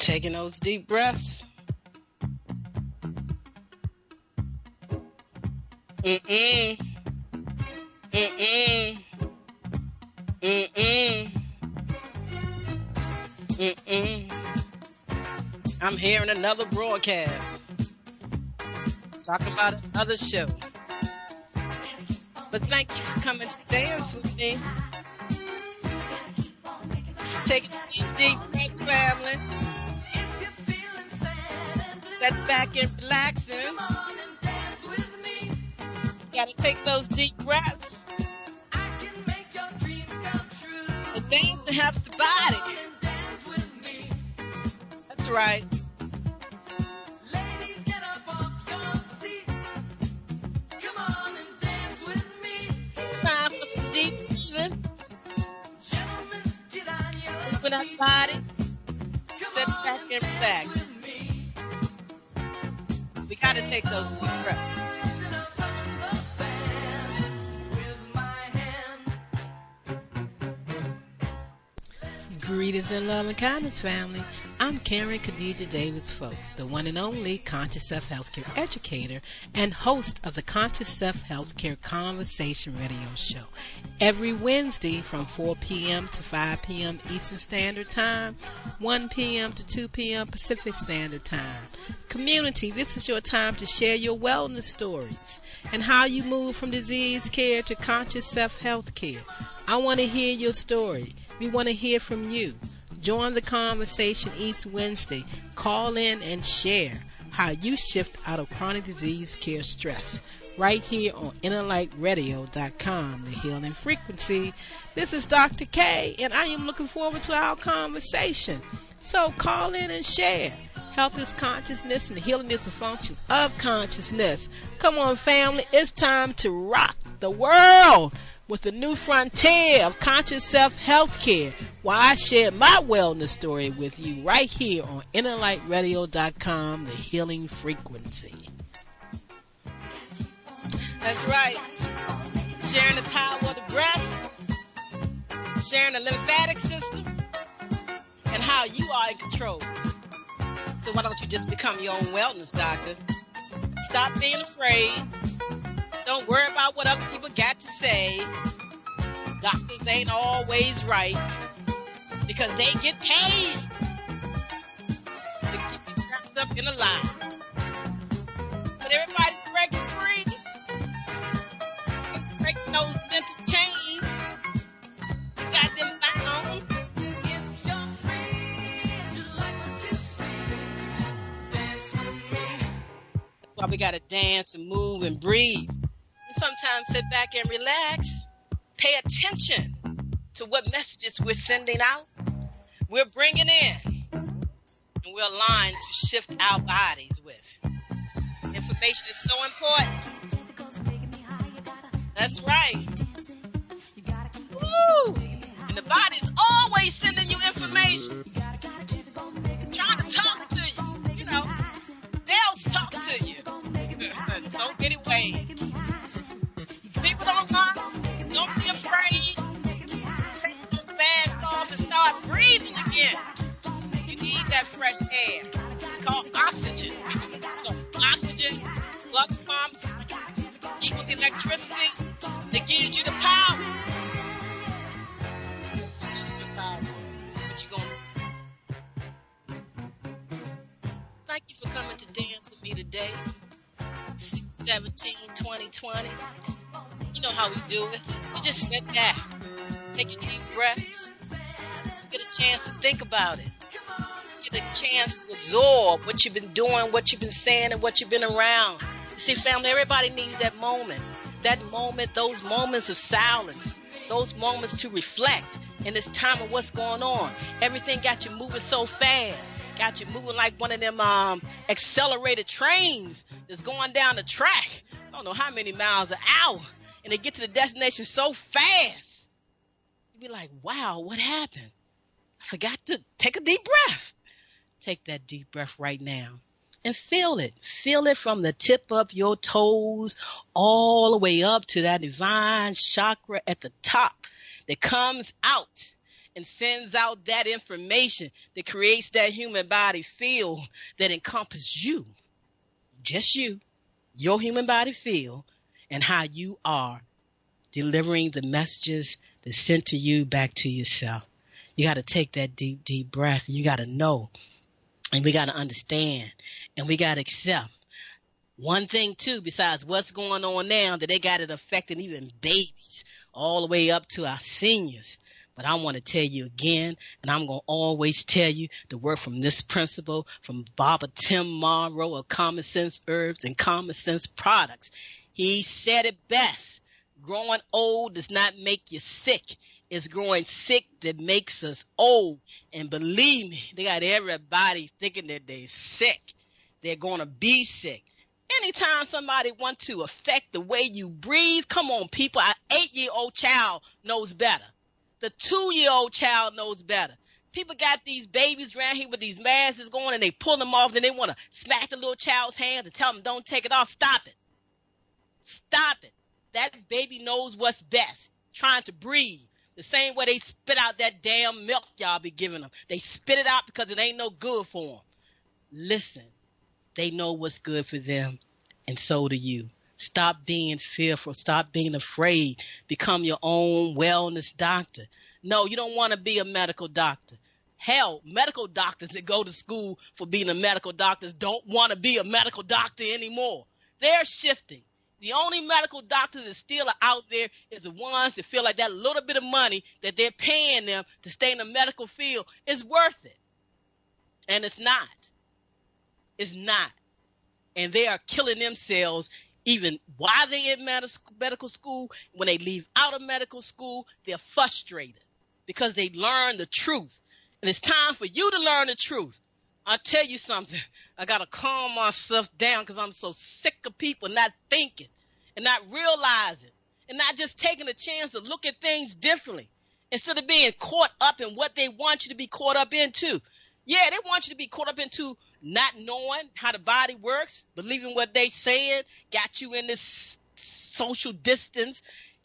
Taking those deep breaths. Mm-mm. Mm-mm. Mm-mm. Mm-mm. I'm hearing another broadcast. Talking about another show. But thank you for coming to dance with me. Taking deep breaths, family. Set back and relaxing. You gotta take those deep breaths. The dance that helps the body. That's right. Time for some deep breathing. Open up body. Set back and relax. We gotta take those deep breaths. Greetings in love and kindness, family. I'm Karen Khadijah Davis-Foulks, the one and only Conscious Self-Healthcare educator and host of the Conscious Self-Healthcare Conversation radio show. Every Wednesday from 4 p.m. to 5 p.m. Eastern Standard Time, 1 p.m. to 2 p.m. Pacific Standard Time. Community, this is your time to share your wellness stories and how you move from disease care to conscious self-health care. I want to hear your story. We want to hear from you. Join the conversation each Wednesday. Call in and share how you shift out of chronic disease care stress. Right here on innerlightradio.com, the healing frequency. This is Dr. K, and I am looking forward to our conversation. So call in and share. Health is consciousness, and healing is a function of consciousness. Come on, family. It's time to rock the world with the new frontier of conscious self-healthcare, while I share my wellness story with you right here on innerlightradio.com, the healing frequency. That's right. Sharing the power of the breath, sharing the lymphatic system, and how you are in control. So why don't you just become your own wellness doctor? Stop being afraid. Don't worry about what other people got to say. Doctors ain't always right because they get paid to keep you trapped up in a lie. But everybody's breaking free. It's breaking those mental chains. You got them bound. If you're free and you like what you see, dance with me. That's why we gotta dance and move and breathe. Sometimes sit back and relax. Pay attention to what messages we're sending out, we're bringing in, and we're aligned to shift our bodies with. Information is so important. That's right. Woo! And the body's always sending you information. Trying to talk to you. You know, cells talk to you. So many ways. People don't mind. Don't be afraid. Take those bags off and start breathing again. You need that fresh air. It's called oxygen. So oxygen plus pumps equals electricity that gives you the power. Gives you the power. What you gonna do? Thank you for coming to dance with me today. 6/17/2020. You know how we do it. You just sit back, take your deep breaths, get a chance to think about it, get a chance to absorb what you've been doing, what you've been saying, and what you've been around. You see, family, everybody needs that moment, those moments of silence, those moments to reflect in this time of what's going on. Everything got you moving so fast, got you moving like one of them accelerated trains that's going down the track. I don't know how many miles an hour. And they get to the destination so fast. You'd be like, wow, what happened? I forgot to take a deep breath. Take that deep breath right now. And feel it. Feel it from the tip of your toes all the way up to that divine chakra at the top that comes out and sends out that information that creates that human body field that encompasses you, just you, your human body field, and how you are delivering the messages that's sent to you back to yourself. You got to take that deep, deep breath. You got to know, and we got to understand, and we got to accept. One thing, too, besides what's going on now, that they got it affecting even babies all the way up to our seniors. But I want to tell you again, and I'm going to always tell you the word from this principle from Baba Tim Monroe of Common Sense Herbs and Common Sense Products. He said it best. Growing old does not make you sick. It's growing sick that makes us old. And believe me, they got everybody thinking that they're sick. They're going to be sick. Anytime somebody wants to affect the way you breathe, come on, people. An 8-year-old child knows better. The 2-year-old child knows better. People got these babies around here with these masks going, and they pull them off, and they want to smack the little child's hands and tell them, don't take it off. Stop it. Stop it. That baby knows what's best, trying to breathe. The same way they spit out that damn milk y'all be giving them. They spit it out because it ain't no good for them. Listen. They know what's good for them, and so do you. Stop being fearful. Stop being afraid. Become your own wellness doctor. No, you don't want to be a medical doctor. Hell, medical doctors that go to school for being a medical doctor don't want to be a medical doctor anymore. They're shifting. The only medical doctors that still are out there is the ones that feel like that little bit of money that they're paying them to stay in the medical field is worth it. And it's not. It's not. And they are killing themselves even while they're in medical school. When they leave out of medical school, they're frustrated because they learn the truth. And it's time for you to learn the truth. I'll tell you something. I got to calm myself down because I'm so sick of people not thinking and not realizing and not just taking a chance to look at things differently instead of being caught up in what they want you to be caught up into. Yeah, they want you to be caught up into not knowing how the body works, believing what they said, got you in this social distance,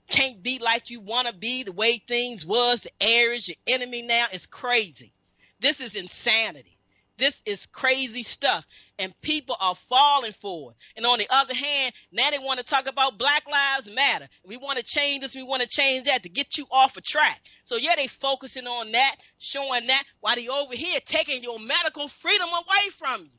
can't be like you want to be, the way things was, the air is your enemy now. It's crazy. This is insanity. This is crazy stuff, and people are falling for it. And on the other hand, now they want to talk about Black Lives Matter. We want to change this, we want to change that to get you off a track. So yeah, they focusing on that, showing that, while they over here taking your medical freedom away from you.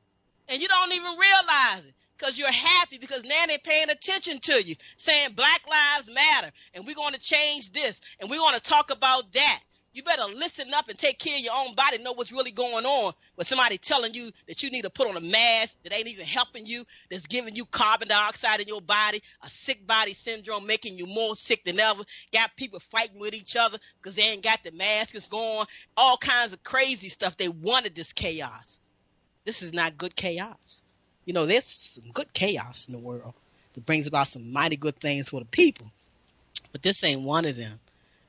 And you don't even realize it because you're happy because now they're paying attention to you, saying Black Lives Matter, and we're going to change this, and we're going to talk about that. You better listen up and take care of your own body, know what's really going on with somebody telling you that you need to put on a mask that ain't even helping you, that's giving you carbon dioxide in your body, a sick body syndrome making you more sick than ever, got people fighting with each other because they ain't got the masks going, all kinds of crazy stuff. They wanted this chaos. This is not good chaos. You know, there's some good chaos in the world that brings about some mighty good things for the people, but this ain't one of them.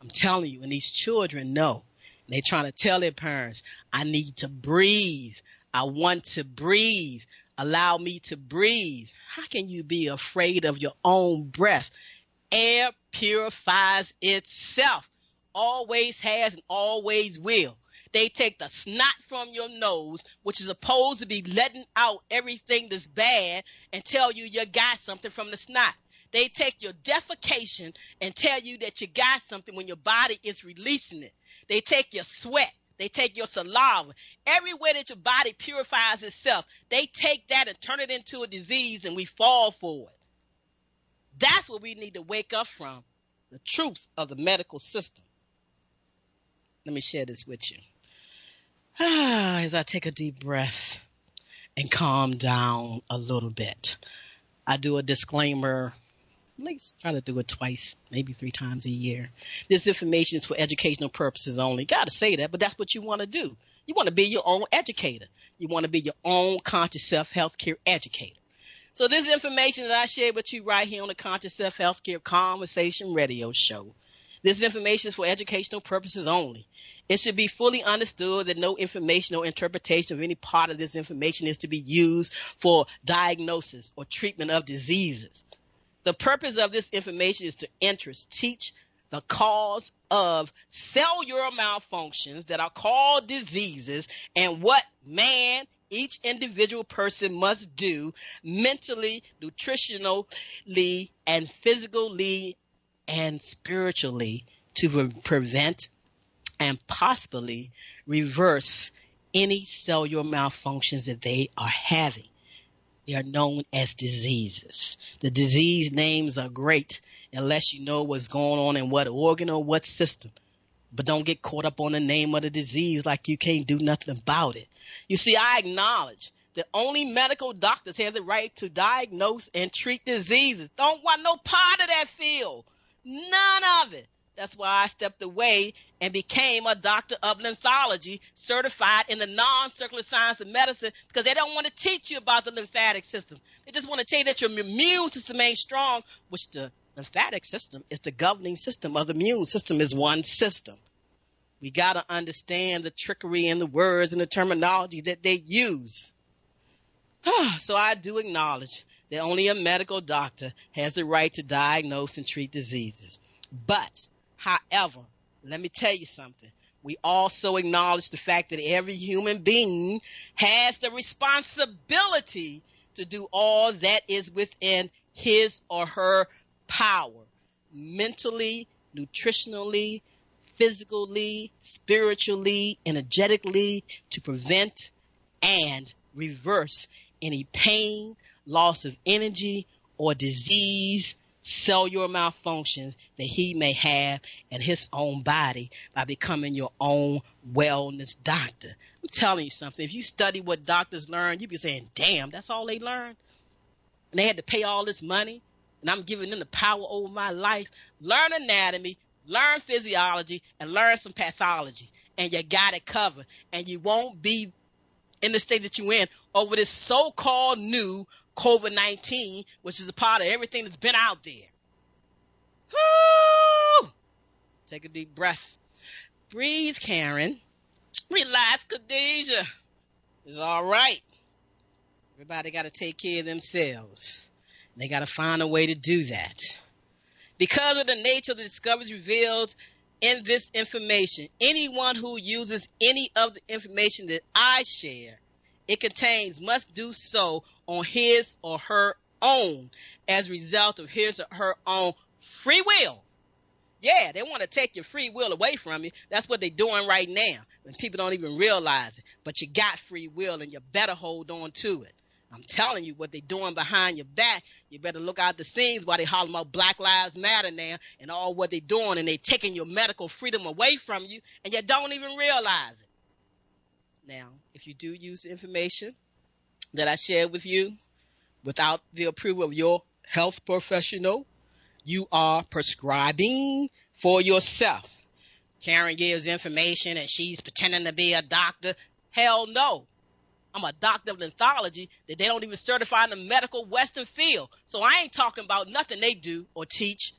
I'm telling you, and these children know. And they're trying to tell their parents, I need to breathe. I want to breathe. Allow me to breathe. How can you be afraid of your own breath? Air purifies itself. Always has and always will. They take the snot from your nose, which is supposed to be letting out everything that's bad, and tell you got something from the snot. They take your defecation and tell you that you got something when your body is releasing it. They take your sweat. They take your saliva. Everywhere that your body purifies itself, they take that and turn it into a disease, and we fall for it. That's what we need to wake up from, the truth of the medical system. Let me share this with you. As I take a deep breath and calm down a little bit, I do a disclaimer. Let's try to do it twice, maybe 3 times a year. This information is for educational purposes only. Got to say that, but that's what you want to do. You want to be your own educator. You want to be your own conscious self-healthcare educator. So this information that I share with you right here on the Conscious Self-Healthcare Conversation Radio Show, this information is for educational purposes only. It should be fully understood that no information or interpretation of any part of this information is to be used for diagnosis or treatment of diseases. The purpose of this information is to interest, teach, the cause of cellular malfunctions that are called diseases, and what each individual person must do mentally, nutritionally, and physically and spiritually to prevent and possibly reverse any cellular malfunctions that they are having. They are known as diseases. The disease names are great unless you know what's going on in what organ or what system. But don't get caught up on the name of the disease like you can't do nothing about it. You see, I acknowledge that only medical doctors have the right to diagnose and treat diseases. Don't want no part of that field. None of it. That's why I stepped away and became a doctor of lymphology, certified in the non-circular science of medicine, because they don't want to teach you about the lymphatic system. They just want to tell you that your immune system ain't strong, which the lymphatic system is the governing system of the immune system, is one system. We got to understand the trickery in the words and the terminology that they use. So I do acknowledge that only a medical doctor has the right to diagnose and treat diseases. But, however, let me tell you something. We also acknowledge the fact that every human being has the responsibility to do all that is within his or her power, mentally, nutritionally, physically, spiritually, energetically, to prevent and reverse any pain, loss of energy, or disease, cellular malfunctions that he may have in his own body by becoming your own wellness doctor. I'm telling you something. If you study what doctors learn, you be saying, damn, that's all they learned? And they had to pay all this money, and I'm giving them the power over my life. Learn anatomy, learn physiology, and learn some pathology, and you got it covered. And you won't be in the state that you're in over this so-called new COVID-19, which is a part of everything that's been out there. Woo! Take a deep breath. Breathe, Karen. Relax, Khadijah. It's all right. Everybody got to take care of themselves. They got to find a way to do that. Because of the nature of the discoveries revealed in this information, anyone who uses any of the information that I share, it contains, must do so on his or her own as a result of his or her own free will. Yeah, they want to take your free will away from you. That's what they're doing right now, and people don't even realize it. But you got free will, and you better hold on to it. I'm telling you what they're doing behind your back. You better look out the scenes while they hollering about Black Lives Matter now and all what they're doing, and they're taking your medical freedom away from you, and you don't even realize it. Now, if you do use the information that I shared with you without the approval of your health professional, you are prescribing for yourself. Karen gives information and she's pretending to be a doctor. Hell no. I'm a doctor of lymphology that they don't even certify in the medical Western field. So I ain't talking about nothing they do or teach.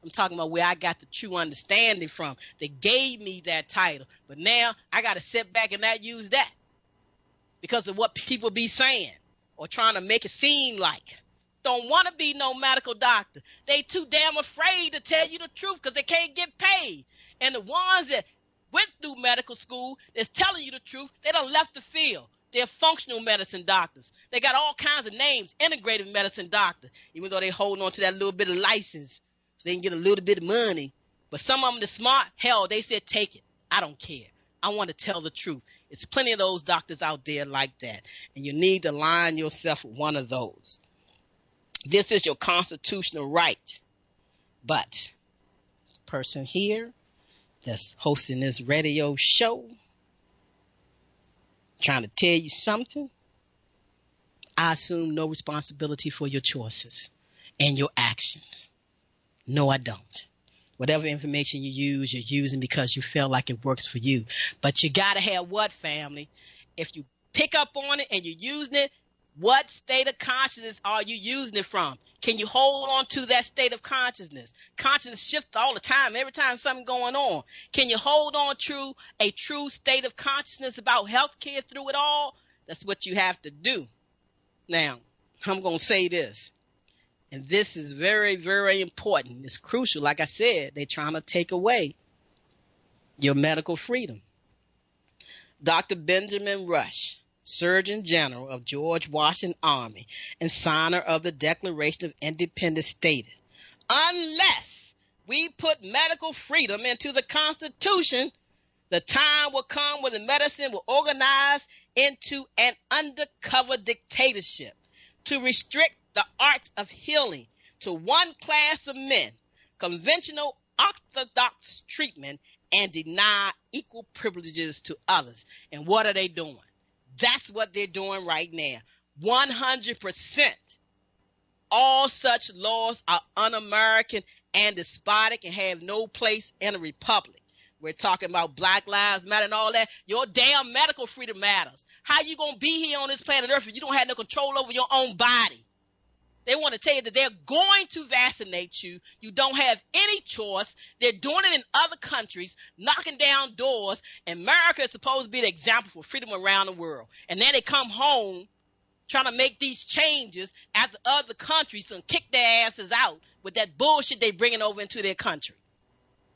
I'm talking about where I got the true understanding from. They gave me that title. But now I got to sit back and not use that because of what people be saying or trying to make it seem like. Don't want to be no medical doctor. They too damn afraid to tell you the truth because they can't get paid. And the ones that went through medical school that's telling you the truth, they done left the field. They're functional medicine doctors. They got all kinds of names, integrative medicine doctor, even though they holding on to that little bit of license so they can get a little bit of money. But some of them that's smart, hell, they said, take it. I don't care. I want to tell the truth. It's plenty of those doctors out there like that. And you need to align yourself with one of those. This is your constitutional right. But the person here that's hosting this radio show, trying to tell you something, I assume no responsibility for your choices and your actions. No, I don't. Whatever information you use, you're using because you feel like it works for you. But you got to have what, family? If you pick up on it and you're using it, what state of consciousness are you using it from? Can you hold on to that state of consciousness? Consciousness shifts all the time, every time something going on. Can you hold on to a true state of consciousness about healthcare through it all? That's what you have to do. Now, I'm going to say this. And this is very, very important. It's crucial. Like I said, they're trying to take away your medical freedom. Dr. Benjamin Rush, Surgeon General of George Washington Army and signer of the Declaration of Independence, stated, unless we put medical freedom into the Constitution, the time will come when the medicine will organize into an undercover dictatorship to restrict the art of healing to one class of men, conventional orthodox treatment, and deny equal privileges to others. And what are they doing? That's what they're doing right now. 100%. All such laws are un-American and despotic and have no place in a republic. We're talking about Black Lives Matter and all that. Your damn medical freedom matters. How you going to be here on this planet Earth if you don't have no control over your own body? They want to tell you that they're going to vaccinate you. You don't have any choice. They're doing it in other countries, knocking down doors. And America is supposed to be the example for freedom around the world. And then they come home trying to make these changes after other countries and kick their asses out with that bullshit they bringing over into their country.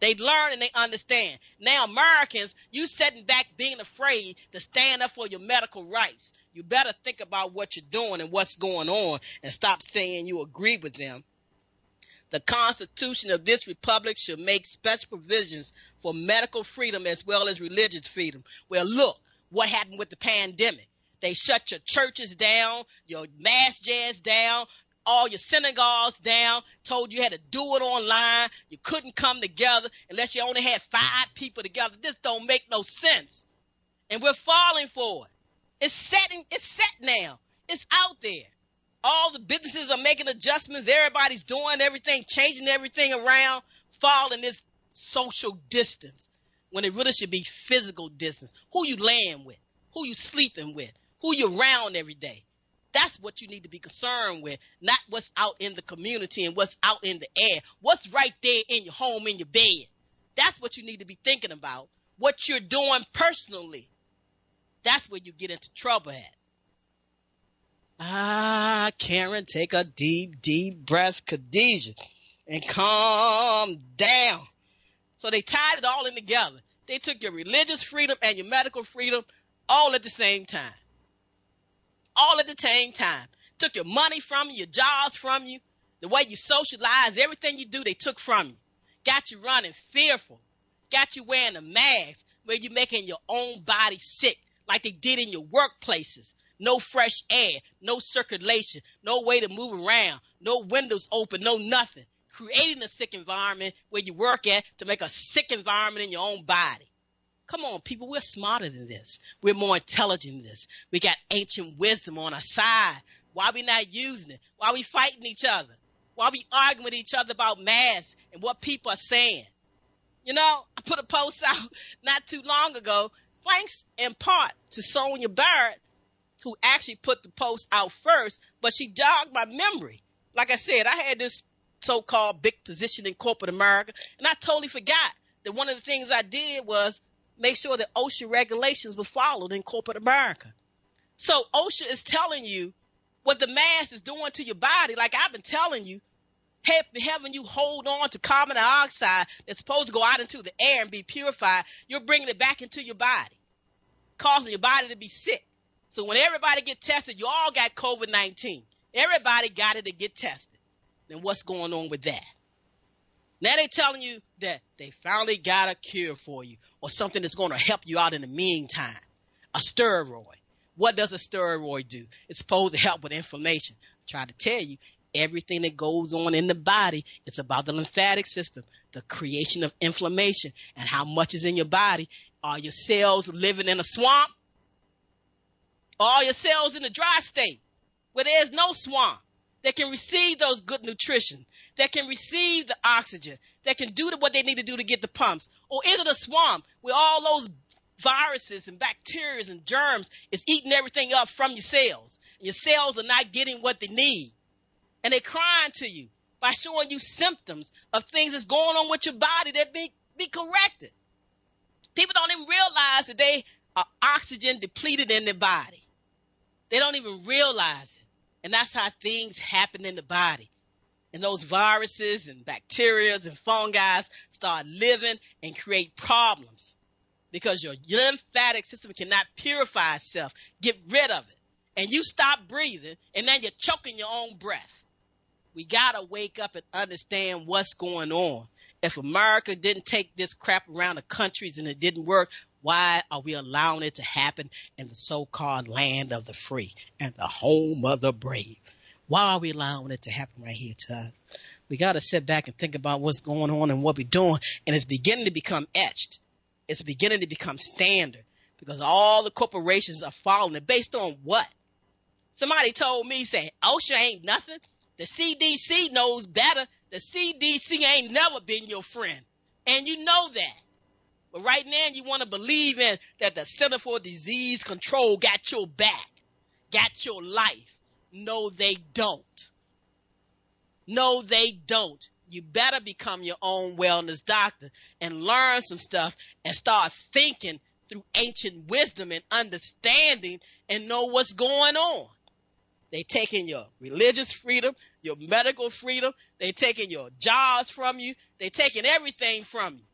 They learn and they understand. Now, Americans, you sitting back being afraid to stand up for your medical rights. You better think about what you're doing and what's going on and stop saying you agree with them. The Constitution of this republic should make special provisions for medical freedom as well as religious freedom. Well, look what happened with the pandemic. They shut your churches down, your mass jazz down, all your synagogues down, told you had to do it online. You couldn't come together unless you only had 5 people together. This don't make no sense. And we're falling for it. It's set now. It's out there. All the businesses are making adjustments. Everybody's doing everything, changing everything around, following this social distance when it really should be physical distance. Who you laying with? Who you sleeping with? Who you around every day? That's what you need to be concerned with, not what's out in the community and what's out in the air. What's right there in your home, in your bed. That's what you need to be thinking about. What you're doing personally. That's where you get into trouble at. Karen, take a deep, deep breath, Khadijah, and calm down. So they tied it all in together. They took your religious freedom and your medical freedom all at the same time. All at the same time. Took your money from you, your jobs from you, the way you socialize, everything you do, they took from you. Got you running fearful. Got you wearing a mask where you're making your own body sick like they did in your workplaces. No fresh air, no circulation, no way to move around, no windows open, no nothing. Creating a sick environment where you work at to make a sick environment in your own body. Come on, people, we're smarter than this. We're more intelligent than this. We got ancient wisdom on our side. Why we not using it? Why we fighting each other? Why we arguing with each other about masks and what people are saying? You know, I put a post out not too long ago, thanks in part to Sonia Barrett, who actually put the post out first, but she jogged my memory. Like I said, I had this so-called big position in corporate America, and I totally forgot that one of the things I did was make sure that OSHA regulations were followed in corporate America. So OSHA is telling you what the mask is doing to your body, like I've been telling you, having you hold on to carbon dioxide that's supposed to go out into the air and be purified. You're bringing it back into your body, causing your body to be sick. So when everybody get tested, you all got COVID-19. Everybody got it to get tested. Then what's going on with that? Now they're telling you that they finally got a cure for you or something that's going to help you out in the meantime. A steroid. What does a steroid do? It's supposed to help with inflammation. I try to tell you, everything that goes on in the body, it's about the lymphatic system, the creation of inflammation, and how much is in your body. Are your cells living in a swamp? Or are your cells in a dry state where there's no swamp that can receive those good nutrition, that can receive the oxygen, that can do what they need to do to get the pumps? Or is it a swamp where all those viruses and bacteria and germs is eating everything up from your cells? And your cells are not getting what they need. And they're crying to you by showing you symptoms of things that's going on with your body that be corrected. People don't even realize that they are oxygen depleted in their body. They don't even realize it. And that's how things happen in the body. And those viruses and bacteria and fungi start living and create problems because your lymphatic system cannot purify itself, get rid of it. And you stop breathing, and then you're choking your own breath. We got to wake up and understand what's going on. If America didn't take this crap around the countries and it didn't work, why are we allowing it to happen in the so-called land of the free and the home of the brave? Why are we allowing it to happen right here to us? We got to sit back and think about what's going on and what we're doing. And it's beginning to become etched. It's beginning to become standard because all the corporations are following it based on what? Somebody told me, say, OSHA ain't nothing. The CDC knows better. The CDC ain't never been your friend. And you know that. But right now you want to believe in that the Center for Disease Control got your back, got your life. No, they don't. No, they don't. You better become your own wellness doctor and learn some stuff and start thinking through ancient wisdom and understanding and know what's going on. They taking your religious freedom, your medical freedom. They taking your jobs from you. They taking everything from you.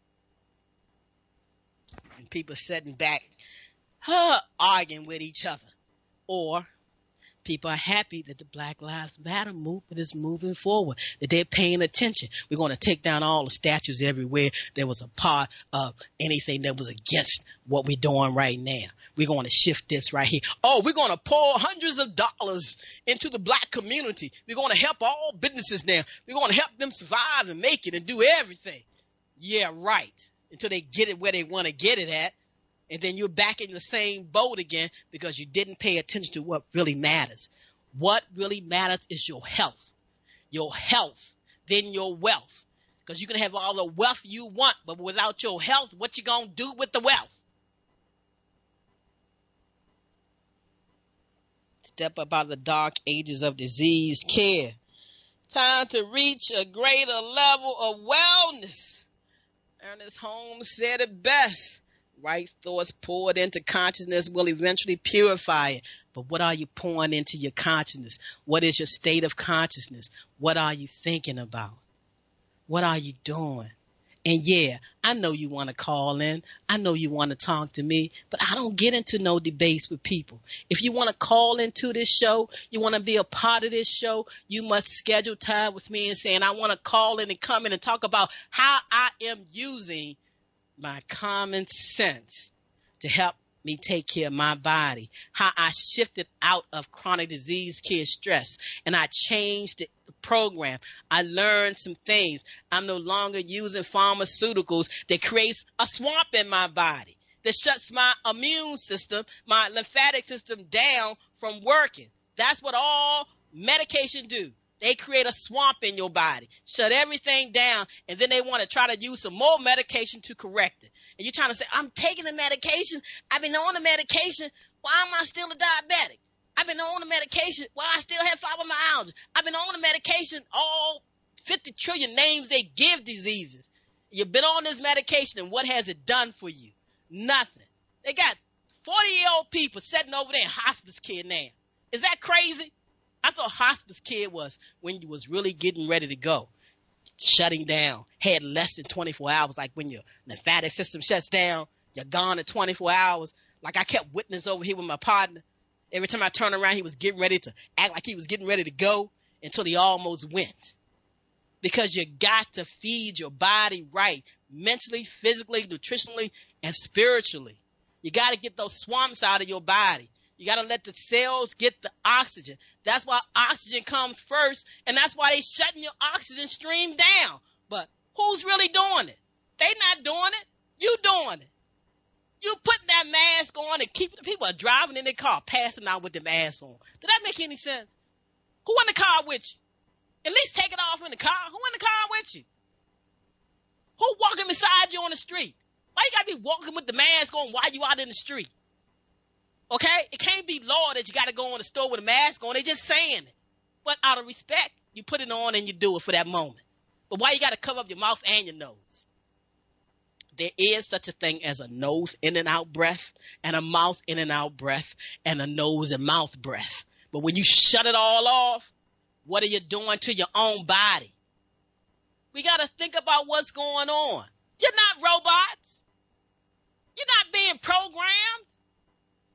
And people sitting back, arguing with each other. Or people are happy that the Black Lives Matter movement is moving forward, that they're paying attention. We're going to take down all the statues everywhere. There was a part of anything that was against what we're doing right now. We're going to shift this right here. Oh, we're going to pour hundreds of dollars into the black community. We're going to help all businesses now. We're going to help them survive and make it and do everything. Yeah, right. Until they get it where they want to get it at. And then you're back in the same boat again because you didn't pay attention to what really matters. What really matters is your health. Your health, then your wealth. Because you can have all the wealth you want, but without your health, what you going to do with the wealth? Step up out of the dark ages of disease care. Time to reach a greater level of wellness. Ernest Holmes said it best. Right thoughts poured into consciousness will eventually purify it. But what are you pouring into your consciousness? What is your state of consciousness? What are you thinking about? What are you doing? And yeah, I know you want to call in. I know you want to talk to me, but I don't get into no debates with people. If you want to call into this show, you want to be a part of this show, you must schedule time with me and saying, I want to call in and come in and talk about how I am using my common sense to help me take care of my body, how I shifted out of chronic disease care stress, and I changed the program. I learned some things. I'm no longer using pharmaceuticals that creates a swamp in my body, that shuts my immune system, my lymphatic system down from working. That's what all medication do. They create a swamp in your body, shut everything down, and then they want to try to use some more medication to correct it. And you're trying to say, I'm taking the medication. I've been on the medication. Why am I still a diabetic? I've been on the medication. Why I still have fibromyalgia? I've been on the medication, all 50 trillion names they give diseases. You've been on this medication, and what has it done for you? Nothing. They got 40-year-old people sitting over there in hospice care now. Is that crazy? I thought hospice care was when you was really getting ready to go, shutting down, had less than 24 hours, like when your lymphatic system shuts down, you're gone in 24 hours. Like I kept witness over here with my partner. Every time I turned around, he was getting ready to act like he was getting ready to go until he almost went. Because you got to feed your body right, mentally, physically, nutritionally, and spiritually. You got to get those swamps out of your body. You got to let the cells get the oxygen. That's why oxygen comes first, and that's why they shutting your oxygen stream down. But who's really doing it? They not doing it. You doing it. You putting that mask on and keeping people are driving in their car, passing out with the mask on. Did that make any sense? Who in the car with you? At least take it off in the car. Who in the car with you? Who walking beside you on the street? Why you got to be walking with the mask on while you out in the street? Okay? It can't be law that you got to go in the store with a mask on. They just saying it. But out of respect, you put it on and you do it for that moment. But why you got to cover up your mouth and your nose? There is such a thing as a nose in and out breath and a mouth in and out breath and a nose and mouth breath. But when you shut it all off, What are you doing to your own body? We got to think about what's going on. You're not robots. You're not being programmed.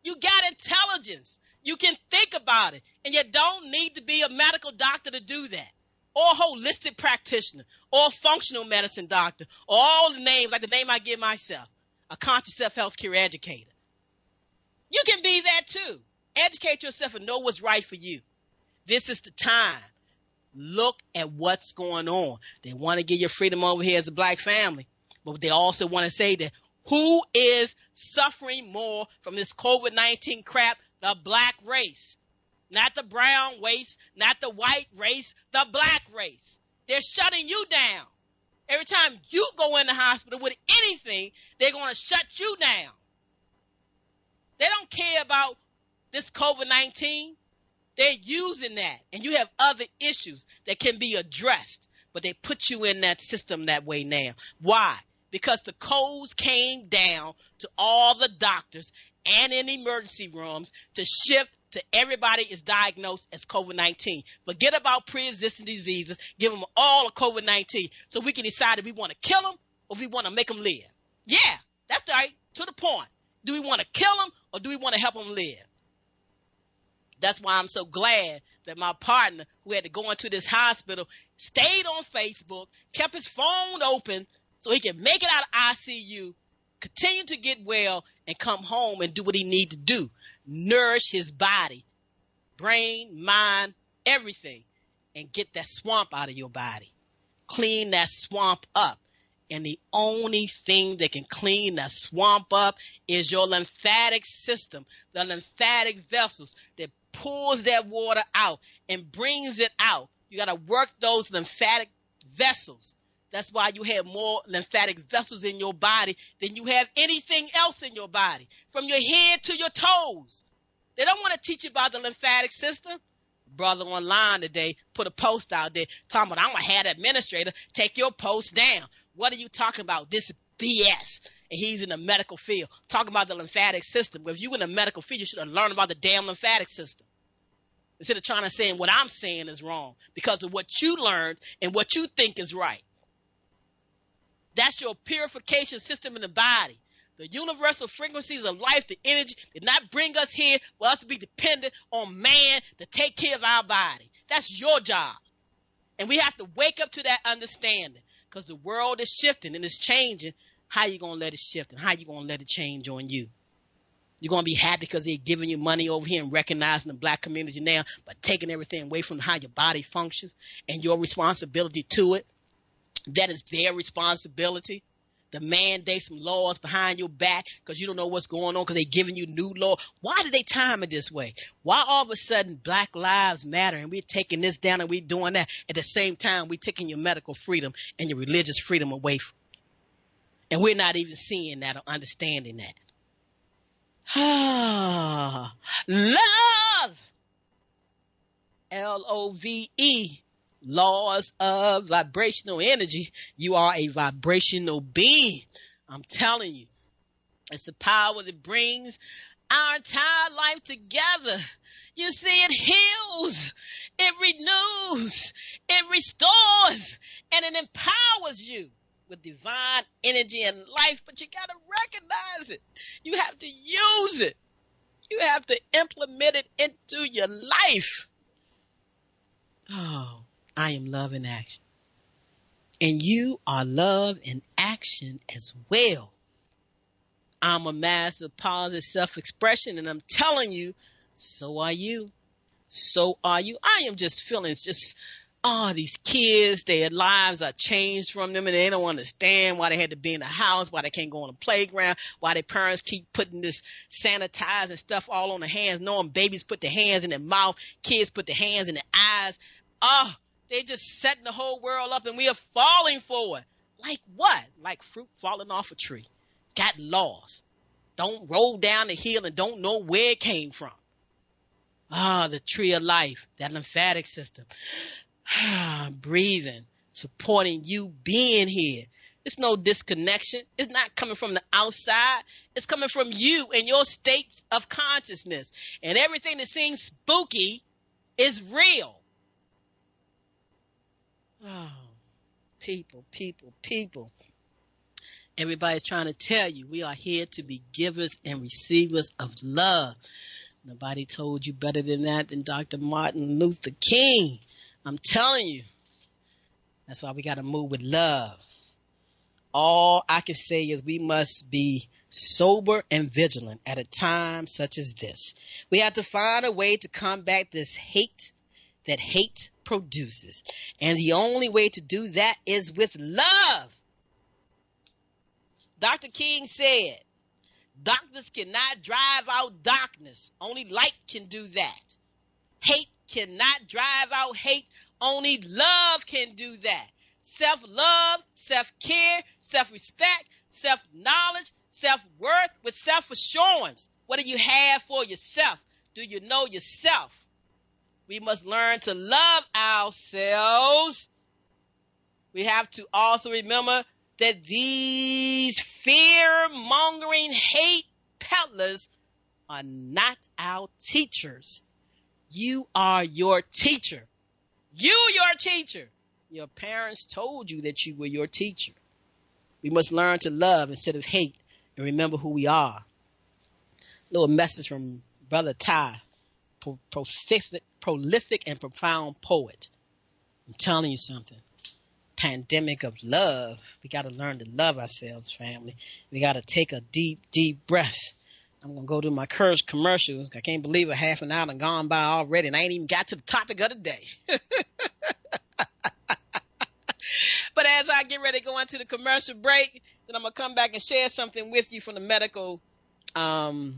You got intelligence. You can think about it. And you don't need to be a medical doctor to do that. Or a holistic practitioner. Or a functional medicine doctor. Or all the names, like the name I give myself. A conscious self-healthcare educator. You can be that too. Educate yourself and know what's right for you. This is the time. Look at what's going on. They want to give you freedom over here as a black family. But they also want to say that who is suffering more from this COVID-19 crap? The black race. Not the brown race, not the white race, the black race. They're shutting you down. Every time you go in the hospital with anything, they're going to shut you down. They don't care about this COVID-19. They're using that. And you have other issues that can be addressed. But they put you in that system that way now. Why? Because the codes came down to all the doctors and in emergency rooms to shift to everybody is diagnosed as COVID-19. Forget about pre-existing diseases. Give them all a COVID-19 so we can decide if we want to kill them or if we want to make them live. Yeah, that's right. To the point. Do we want to kill them or do we want to help them live? That's why I'm so glad that my partner who had to go into this hospital stayed on Facebook, kept his phone open so he could make it out of ICU, continue to get well, and come home and do what he needs to do. Nourish his body, brain, mind, everything, and get that swamp out of your body. Clean that swamp up. And the only thing that can clean that swamp up is your lymphatic system, the lymphatic vessels that pulls that water out and brings it out. You got to work those lymphatic vessels. That's why you have more lymphatic vessels in your body than you have anything else in your body, from your head to your toes. They don't want to teach you about the lymphatic system. Brother online today put a post out there talking about, I'm going to have the administrator take your post down. What are you talking about? This BS. And he's in the medical field talking about the lymphatic system. Well, if you're in the medical field, you should have learned about the damn lymphatic system. Instead of trying to say what I'm saying is wrong because of what you learned and what you think is right. That's your purification system in the body. The universal frequencies of life, the energy, did not bring us here for us to be dependent on man to take care of our body. That's your job. And we have to wake up to that understanding because the world is shifting and it's changing. How you going to let it shift and how you going to let it change on you? You're going to be happy because they're giving you money over here and recognizing the black community now, but taking everything away from how your body functions and your responsibility to it. That is their responsibility. The mandate some laws behind your back because you don't know what's going on because they're giving you new law. Why did they time it this way? Why all of a sudden Black Lives Matter and we're taking this down and we're doing that? At the same time, we're taking your medical freedom and your religious freedom away from you. And we're not even seeing that or understanding that. Love. L-O-V-E. Laws of vibrational energy. You are a vibrational being. I'm telling you. It's the power that brings our entire life together. You see, it heals, it renews, it restores, and it empowers you with divine energy and life, but you got to recognize it. You have to use it. You have to implement it into your life. Oh, I am love in action. And you are love in action as well. I'm a master of positive self-expression, and I'm telling you, so are you. So are you. I am just feeling these kids, their lives are changed from them and they don't understand why they had to be in the house, why they can't go on the playground, why their parents keep putting this sanitizing stuff all on their hands, knowing babies put their hands in their mouth, kids put their hands in their eyes. They just setting the whole world up and we are falling for it. Like what? Like fruit falling off a tree. Got lost. Don't roll down the hill and don't know where it came from. The tree of life, that lymphatic system. Breathing, supporting you being here. It's no disconnection. It's not coming from the outside. It's coming from you and your states of consciousness. And everything that seems spooky is real. Oh, people. Everybody's trying to tell you we are here to be givers and receivers of love. Nobody told you better than that than Dr. Martin Luther King. I'm telling you. That's why we got to move with love. All I can say is we must be sober and vigilant at a time such as this. We have to find a way to combat this hate that hate produces. And the only way to do that is with love. Dr. King said, darkness cannot drive out darkness. Only light can do that. Hate cannot drive out hate. Only love can do that. Self-love, self-care, self-respect, self-knowledge, self-worth with self-assurance. What do you have for yourself? Do you know yourself? We must learn to love ourselves. We have to also remember that these fear-mongering hate peddlers are not our teachers. You are your teacher. Your teacher. Your parents told you that you were your teacher. We must learn to love instead of hate and remember who we are. A little message from Brother Ty, prolific and profound poet. I'm telling you something. Pandemic of love. We got to learn to love ourselves, family. We got to take a deep, deep breath. I'm going to go to my commercials. I can't believe a half an hour and gone by already, and I ain't even got to the topic of the day. But as I get ready to go into the commercial break, then I'm going to come back and share something with you from the medical, the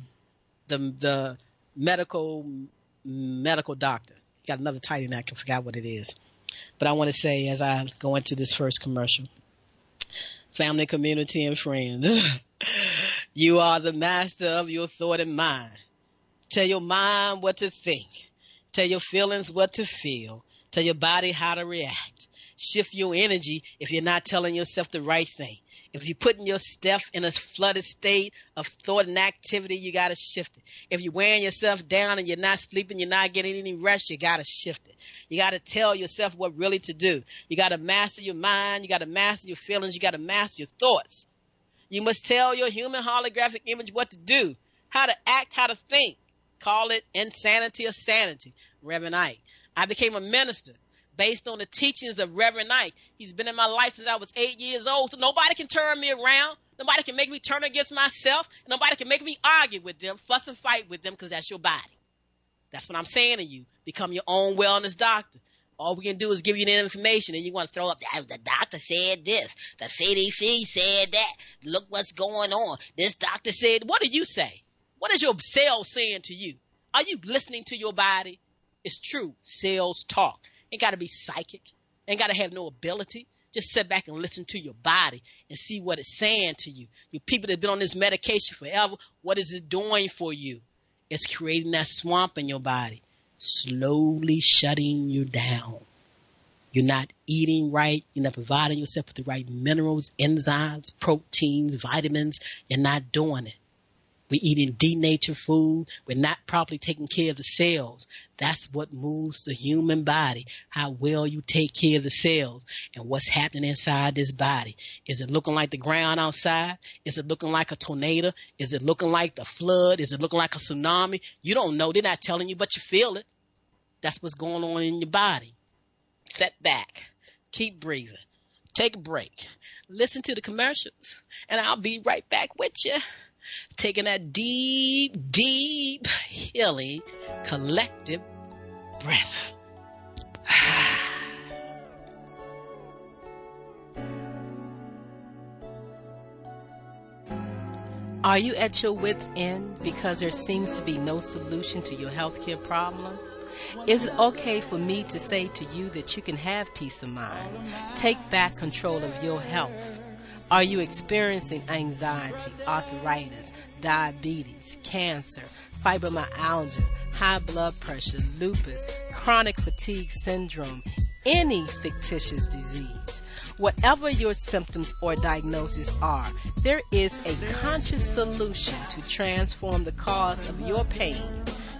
medical doctor. Got another title and I forgot what it is. But I want to say, as I go into this first commercial, family, community, and friends, you are the master of your thought and mind. Tell your mind what to think. Tell your feelings what to feel. Tell your body how to react. Shift your energy if you're not telling yourself the right thing. If you're putting yourself in a flooded state of thought and activity, you got to shift it. If you're wearing yourself down and you're not sleeping, you're not getting any rest, you got to shift it. You got to tell yourself what really to do. You got to master your mind. You got to master your feelings. You got to master your thoughts. You must tell your human holographic image what to do, how to act, how to think. Call it insanity or sanity. Reverend Ike. I became a minister based on the teachings of Reverend Ike. He's been in my life since I was 8 years old, so nobody can turn me around. Nobody can make me turn against myself. And nobody can make me argue with them, fuss and fight with them, because that's your body. That's what I'm saying to you. Become your own wellness doctor. All we can do is give you the information, and you want to throw up, the doctor said this. The CDC said that. Look what's going on. This doctor said, what do you say? What is your cells saying to you? Are you listening to your body? It's true. Cells talk. Ain't got to be psychic. Ain't got to have no ability. Just sit back and listen to your body and see what it's saying to you. You people that have been on this medication forever, what is it doing for you? It's creating that swamp in your body, slowly shutting you down. You're not eating right. You're not providing yourself with the right minerals, enzymes, proteins, vitamins. You're not doing it. We're eating denatured food. We're not properly taking care of the cells. That's what moves the human body, how well you take care of the cells and what's happening inside this body. Is it looking like the ground outside? Is it looking like a tornado? Is it looking like the flood? Is it looking like a tsunami? You don't know. They're not telling you, but you feel it. That's what's going on in your body. Sit back. Keep breathing. Take a break. Listen to the commercials, and I'll be right back with you. Taking that deep, deep, healing, collective breath. Are you at your wit's end because there seems to be no solution to your healthcare problem? Is it okay for me to say to you that you can have peace of mind? Take back control of your health. Are you experiencing anxiety, arthritis, diabetes, cancer, fibromyalgia, high blood pressure, lupus, chronic fatigue syndrome, any fictitious disease? Whatever your symptoms or diagnoses are, there is a conscious solution to transform the cause of your pain.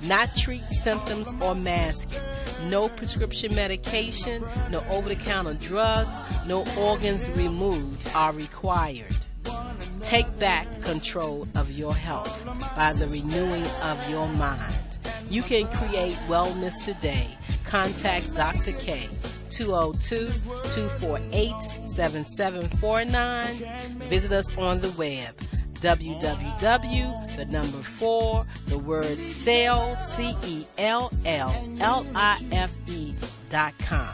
Not treat symptoms or mask it. No prescription medication, no over-the-counter drugs, no organs removed are required. Take back control of your health by the renewing of your mind. You can create wellness today. Contact Dr. K, 202-248-7749. Visit us on the web, www.celllife.com.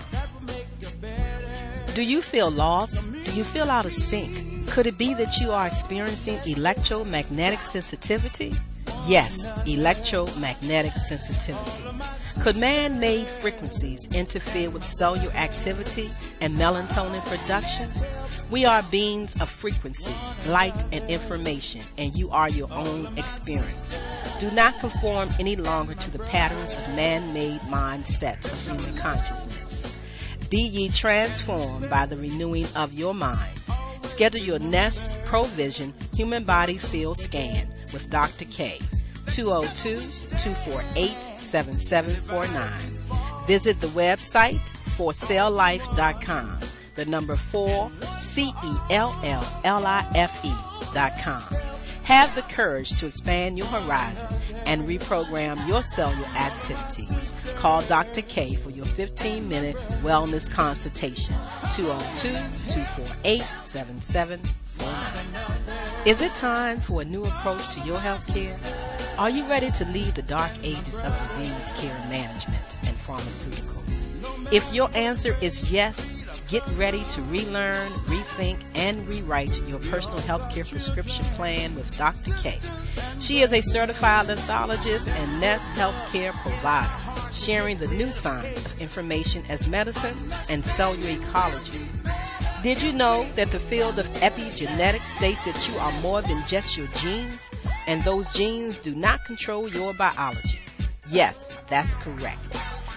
Do you feel lost? Do you feel out of sync? Could it be that you are experiencing electromagnetic sensitivity? Yes, electromagnetic sensitivity. Could man-made frequencies interfere with cellular activity and melatonin production? We are beings of frequency, light, and information, and you are your own experience. Do not conform any longer to the patterns of man-made mindsets of human consciousness. Be ye transformed by the renewing of your mind. Schedule your Nest Provision Human Body Field Scan with Dr. K, 202-248-7749. Visit the website forcelllife.com, the number 4, CELLLIFE.com. Have the courage to expand your horizon and reprogram your cellular activities. Call Dr. K for your 15-minute wellness consultation, 202-248-7749. Is it time for a new approach to your health care? Are you ready to leave the dark ages of disease care management and pharmaceuticals? If your answer is yes, get ready to relearn, rethink, and rewrite your personal healthcare prescription plan with Dr. K. She is a certified lenthologist and Nest healthcare provider, sharing the new science of information as medicine and cellular ecology. Did you know that the field of epigenetics states that you are more than just your genes, and those genes do not control your biology? Yes, that's correct.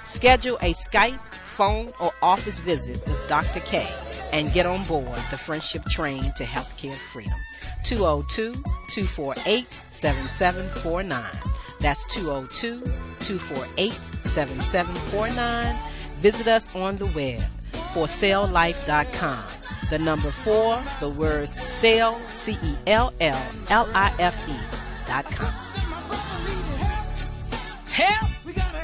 Schedule a Skype, phone, or office visit with Dr. K and get on board the friendship train to healthcare freedom. 202-248-7749. That's 202-248-7749. Visit us on the web, forcelllife.com. The number 4, the words cell, CELLLIFE.com. Help! We gotta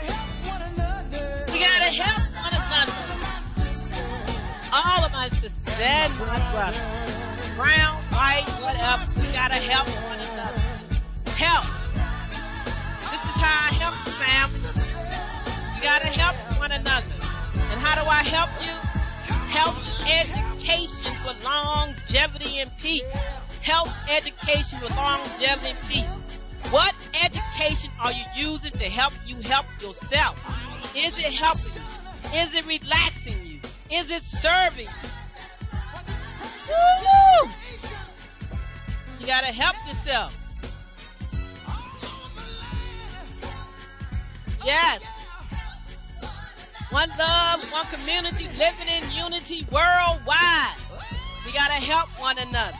help one another. All of my sisters and my brothers, brown, white, whatever, we gotta help one another. Help! This is how I help the family. You gotta help one another. And how do I help you? Health education for longevity and peace. Health education for longevity and peace. What education are you using to help you help yourself? Is it helping you? Is it relaxing you? Is it serving you? Woo-hoo! You gotta help yourself. Yes. One love, one community, living in unity worldwide. We gotta help one another.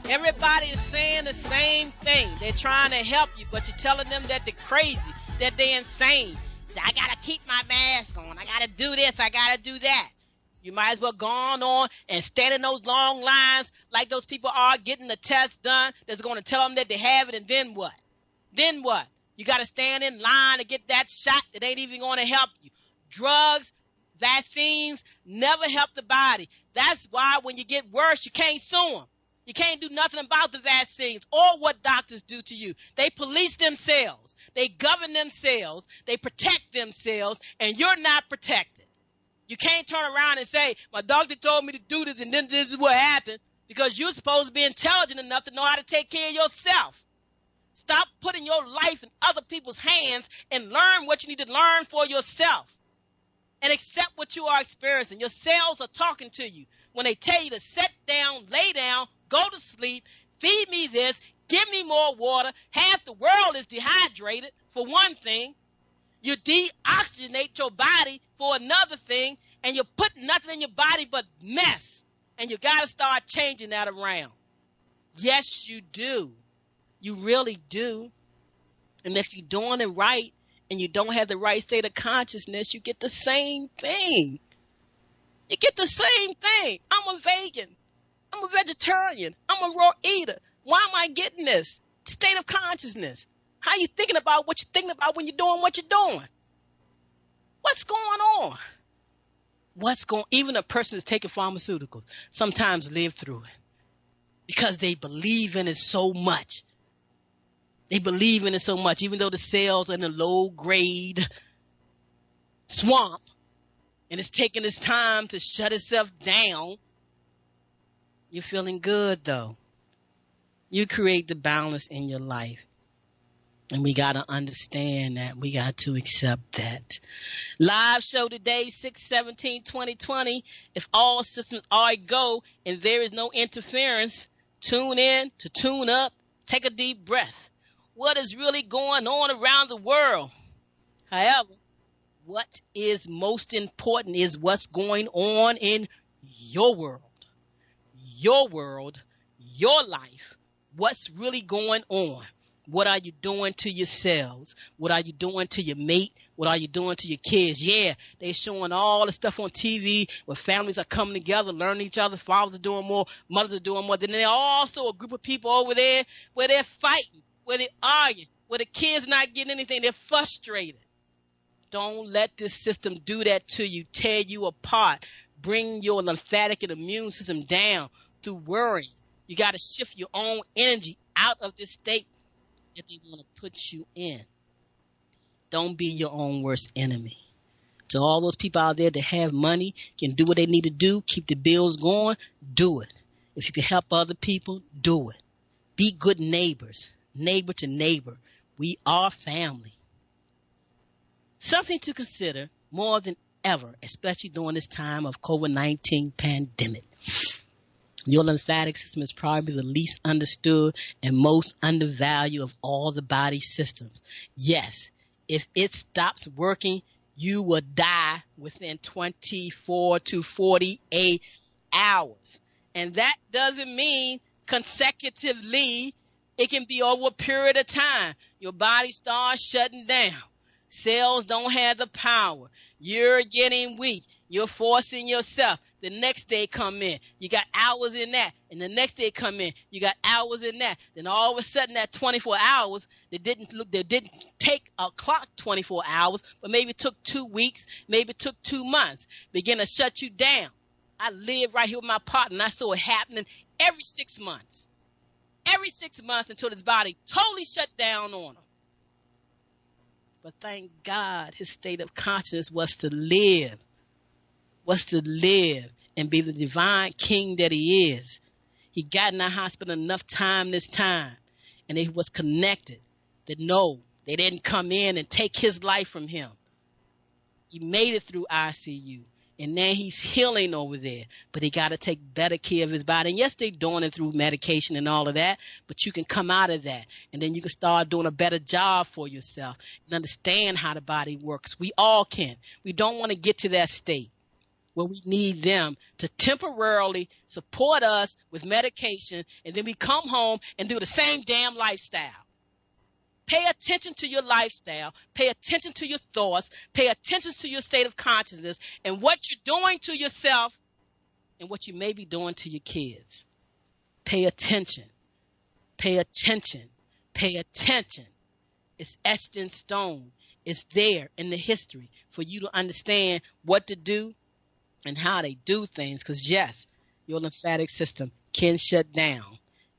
Everybody is saying the same thing. They're trying to help you, but you're telling them that they're crazy, that they're insane. I gotta keep my mask on. I gotta do this. I gotta do that. You might as well go on and stand in those long lines like those people are getting the test done that's going to tell them that they have it, and then what? Then what? You got to stand in line to get that shot that ain't even going to help you. Drugs, vaccines never help the body. That's why when you get worse, you can't sue them. You can't do nothing about the vaccines or what doctors do to you. They police themselves. They govern themselves. They protect themselves, and you're not protected. You can't turn around and say, my doctor told me to do this, and then this is what happened, because you're supposed to be intelligent enough to know how to take care of yourself. Stop putting your life in other people's hands and learn what you need to learn for yourself. And accept what you are experiencing. Your cells are talking to you when they tell you to sit down, lay down, go to sleep, feed me this, give me more water. Half the world is dehydrated, for one thing. You deoxygenate your body for another thing, and you put nothing in your body but mess. And you got to start changing that around. Yes, you do. You really do. And if you're doing it right and you don't have the right state of consciousness, you get the same thing. You get the same thing. I'm a vegan. I'm a vegetarian. I'm a raw eater. Why am I getting this? State of consciousness. How you thinking about what you're thinking about when you're doing what you're doing? What's going on? Even a person that's taking pharmaceuticals sometimes live through it because they believe in it so much. They believe in it so much, even though the cells are in a low grade swamp and it's taking its time to shut itself down. You're feeling good though. You create the balance in your life. And we got to understand that. We got to accept that. Live show today, 6/17/2020. If all systems are a go and there is no interference, tune in to tune up. Take a deep breath. What is really going on around the world? However, what is most important is what's going on in your world. Your world, your life. What's really going on? What are you doing to yourselves? What are you doing to your mate? What are you doing to your kids? Yeah, they're showing all the stuff on TV where families are coming together, learning each other, fathers are doing more, mothers are doing more. Then there's also a group of people over there where they're fighting, where they're arguing, where the kids not getting anything. They're frustrated. Don't let this system do that to you, tear you apart, bring your lymphatic and immune system down through worrying. You got to shift your own energy out of this state that they want to put you in. Don't be your own worst enemy. To all those people out there that have money, can do what they need to do, keep the bills going, do it. If you can help other people, do it. Be good neighbors, neighbor to neighbor. We are family. Something to consider more than ever, especially during this time of COVID-19 pandemic. Your lymphatic system is probably the least understood and most undervalued of all the body systems. Yes, if it stops working, you will die within 24 to 48 hours. And that doesn't mean consecutively. It can be over a period of time. Your body starts shutting down. Cells don't have the power. You're getting weak. You're forcing yourself. The next day come in. You got hours in that. And the next day come in. You got hours in that. Then all of a sudden that 24 hours, they didn't take a clock 24 hours, but maybe it took 2 weeks, maybe it took 2 months. Begin to shut you down. I live right here with my partner and I saw it happening every 6 months. Every 6 months until his body totally shut down on him. But thank God his state of consciousness was to live and be the divine king that he is. He got in the hospital enough time this time, and he was connected that no, they didn't come in and take his life from him. He made it through ICU, and now he's healing over there, but he got to take better care of his body. And yes, they're doing it through medication and all of that, but you can come out of that, and then you can start doing a better job for yourself and understand how the body works. We all can. We don't want to get to that state where we need them to temporarily support us with medication, and then we come home and do the same damn lifestyle. Pay attention to your lifestyle. Pay attention to your thoughts. Pay attention to your state of consciousness and what you're doing to yourself and what you may be doing to your kids. Pay attention. Pay attention. Pay attention. It's etched in stone. It's there in the history for you to understand what to do and how they do things, because yes, your lymphatic system can shut down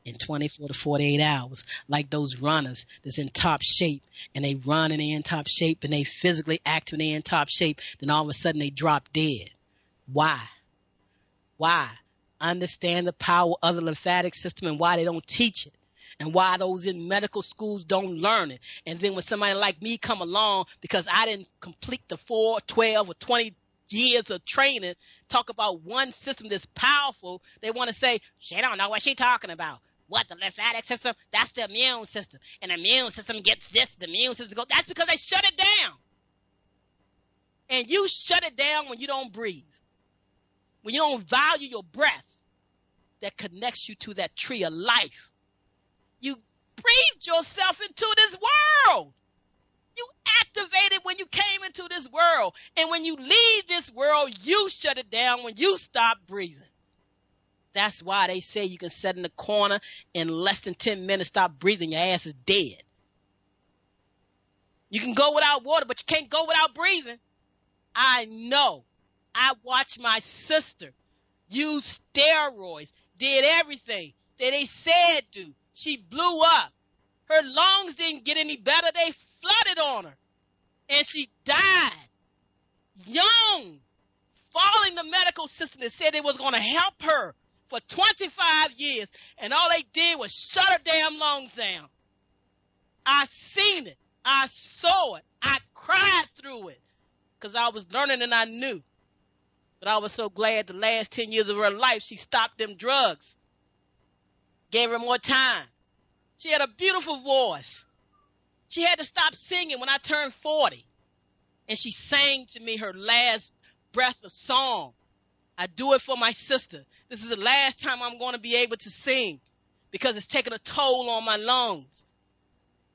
in 24 to 48 hours, like those runners that's in top shape, and they run and they're in top shape, and they physically active and they're in top shape, then all of a sudden they drop dead. Why? Understand the power of the lymphatic system and why they don't teach it, and why those in medical schools don't learn it. And then when somebody like me come along, because I didn't complete the 4, 12, or 20 years of training, talk about one system that's powerful, they want to say, she don't know what she's talking about. What, the lymphatic system? That's the immune system. And the immune system gets this, the immune system goes. That's because they shut it down. And you shut it down when you don't breathe. When you don't value your breath that connects you to that tree of life. You breathed yourself into this world. You activated when you came into this world. And when you leave this world, you shut it down when you stop breathing. That's why they say you can sit in the corner in less than 10 minutes, stop breathing, your ass is dead. You can go without water, but you can't go without breathing. I know. I watched my sister use steroids, did everything that they said do. She blew up. Her lungs didn't get any better. They flooded on her. And she died young, following the medical system that said it was going to help her for 25 years. And all they did was shut her damn lungs down. I seen it. I saw it. I cried through it because I was learning and I knew. But I was so glad the last 10 years of her life, she stopped them drugs. Gave her more time. She had a beautiful voice. She had to stop singing when I turned 40. And she sang to me her last breath of song. I do it for my sister. This is the last time I'm going to be able to sing because it's taking a toll on my lungs.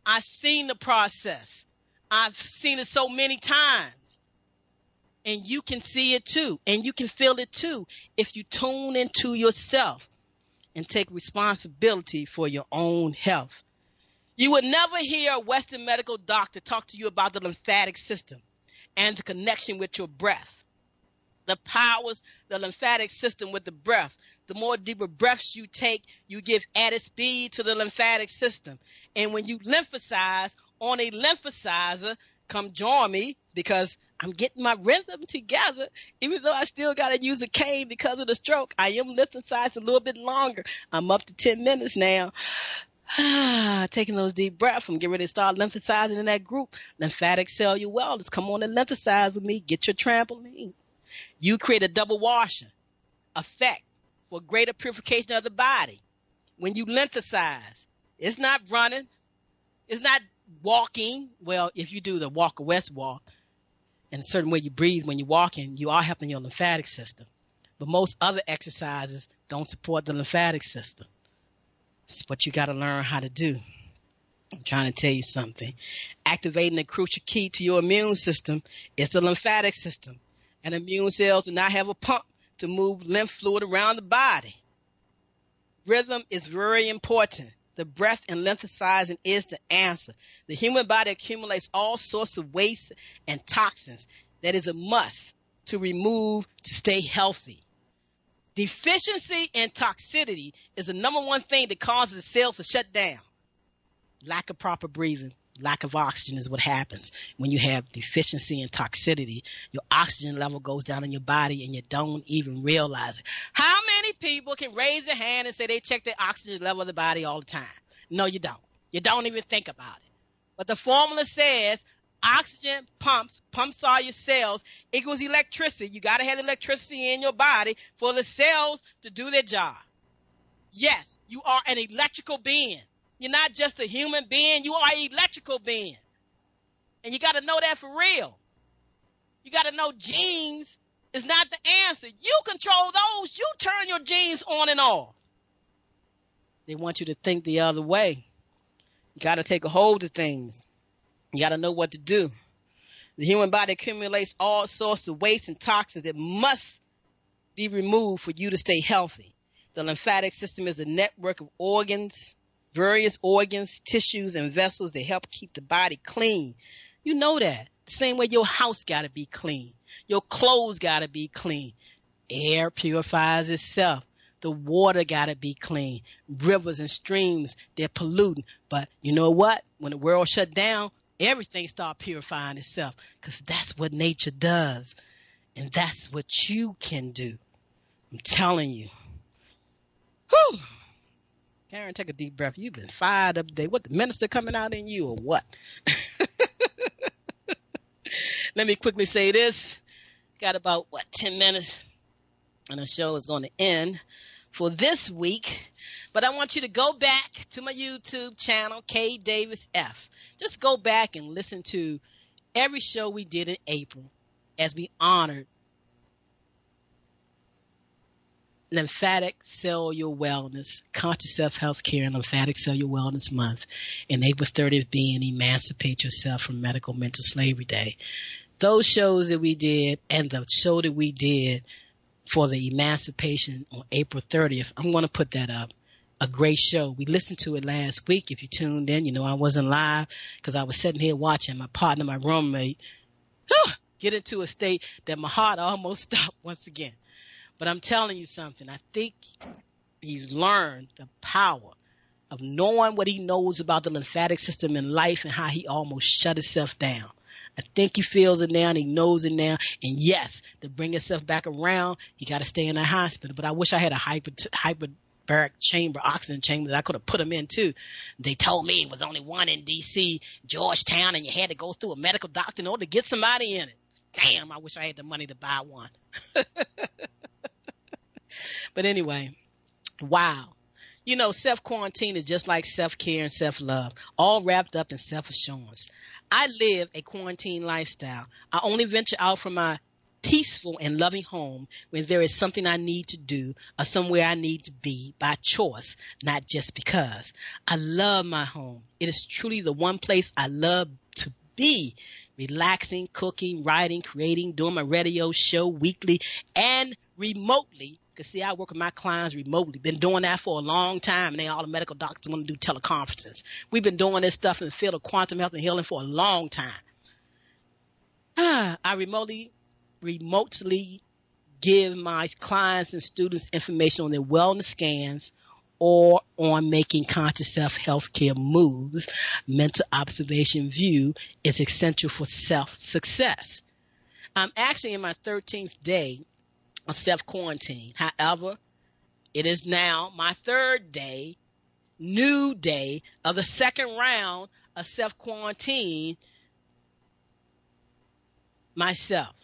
I've seen the process. I've seen it so many times. And you can see it too. And you can feel it too if you tune into yourself and take responsibility for your own health. You would never hear a Western medical doctor talk to you about the lymphatic system and the connection with your breath. The powers, the lymphatic system with the breath. The more deeper breaths you take, you give added speed to the lymphatic system. And when you lymphocyze on a lymphocyzer, come join me because I'm getting my rhythm together. Even though I still got to use a cane because of the stroke, I am lymphocyzing a little bit longer. I'm up to 10 minutes now. Taking those deep breaths. I'm getting ready to start lymphocyzing in that group. Lymphatic cellular wellness. Come on and lymphocyze with me. Get your trampoline. You create a double washing effect for greater purification of the body. When you lymphocyze, it's not running. It's not walking. Well, if you do the Walk-O-West walk, and a certain way you breathe when you're walking, you are helping your lymphatic system. But most other exercises don't support the lymphatic system. It's what you got to learn how to do. I'm trying to tell you something. Activating the crucial key to your immune system is the lymphatic system. And immune cells do not have a pump to move lymph fluid around the body. Rhythm is very important. The breath and lymphocyzing is the answer. The human body accumulates all sorts of waste and toxins that is a must to remove to stay healthy. Deficiency and toxicity is the number one thing that causes the cells to shut down. Lack of proper breathing, lack of oxygen is what happens when you have deficiency and toxicity. Your oxygen level goes down in your body and you don't even realize it. How many people can raise their hand and say they check their oxygen level of the body all the time? No, you don't. You don't even think about it. But the formula says oxygen pumps all your cells equals electricity. You got to have electricity in your body for the cells to do their job. Yes, you are an electrical being. You're not just a human being. You are an electrical being. And you got to know that for real. You got to know genes is not the answer. You control those. You turn your genes on and off. They want you to think the other way. You got to take a hold of things. You got to know what to do. The human body accumulates all sorts of waste and toxins that must be removed for you to stay healthy. The lymphatic system is a network of organs, various organs, tissues, and vessels that help keep the body clean. You know that. The same way your house got to be clean. Your clothes got to be clean. Air purifies itself. The water got to be clean. Rivers and streams, they're polluting. But you know what? When the world shut down, everything started purifying itself because that's what nature does. And that's what you can do. I'm telling you. Whew. Karen, take a deep breath. You've been fired up today. What, the minister coming out in you or what? Let me quickly say this. Got about, 10 minutes? And the show is going to end for this week. But I want you to go back to my YouTube channel, K Davis F. Just go back and listen to every show we did in April as we honored Lymphatic Cellular Wellness, Conscious Self-Healthcare and Lymphatic Cellular Wellness Month, and April 30th being Emancipate Yourself from Medical Mental Slavery Day. Those shows that we did and the show that we did for the emancipation on April 30th, I'm going to put that up. A great show. We listened to it last week. If you tuned in, you know I wasn't live because I was sitting here watching my partner, my roommate, get into a state that my heart almost stopped once again. But I'm telling you something. I think he's learned the power of knowing what he knows about the lymphatic system in life and how he almost shut himself down. I think he feels it now and he knows it now. And yes, to bring himself back around, he got to stay in the hospital. But I wish I had a hyperbaric chamber, oxygen chamber that I could have put him in too. They told me it was only one in D.C., Georgetown, and you had to go through a medical doctor in order to get somebody in it. Damn, I wish I had the money to buy one. But anyway, wow. You know, self-quarantine is just like self-care and self-love, all wrapped up in self-assurance. I live a quarantine lifestyle. I only venture out from my peaceful and loving home when there is something I need to do or somewhere I need to be by choice, not just because. I love my home. It is truly the one place I love to be. Relaxing, cooking, writing, creating, doing my radio show weekly and remotely. Because, see, I work with my clients remotely. Been doing that for a long time, and all the medical doctors want to do teleconferences. We've been doing this stuff in the field of quantum health and healing for a long time. I remotely give my clients and students information on their wellness scans or on making conscious self-healthcare moves. Mental observation view is essential for self-success. I'm actually in my 13th day of self-quarantine. However, it is now my third day, new day of the second round of self-quarantine myself.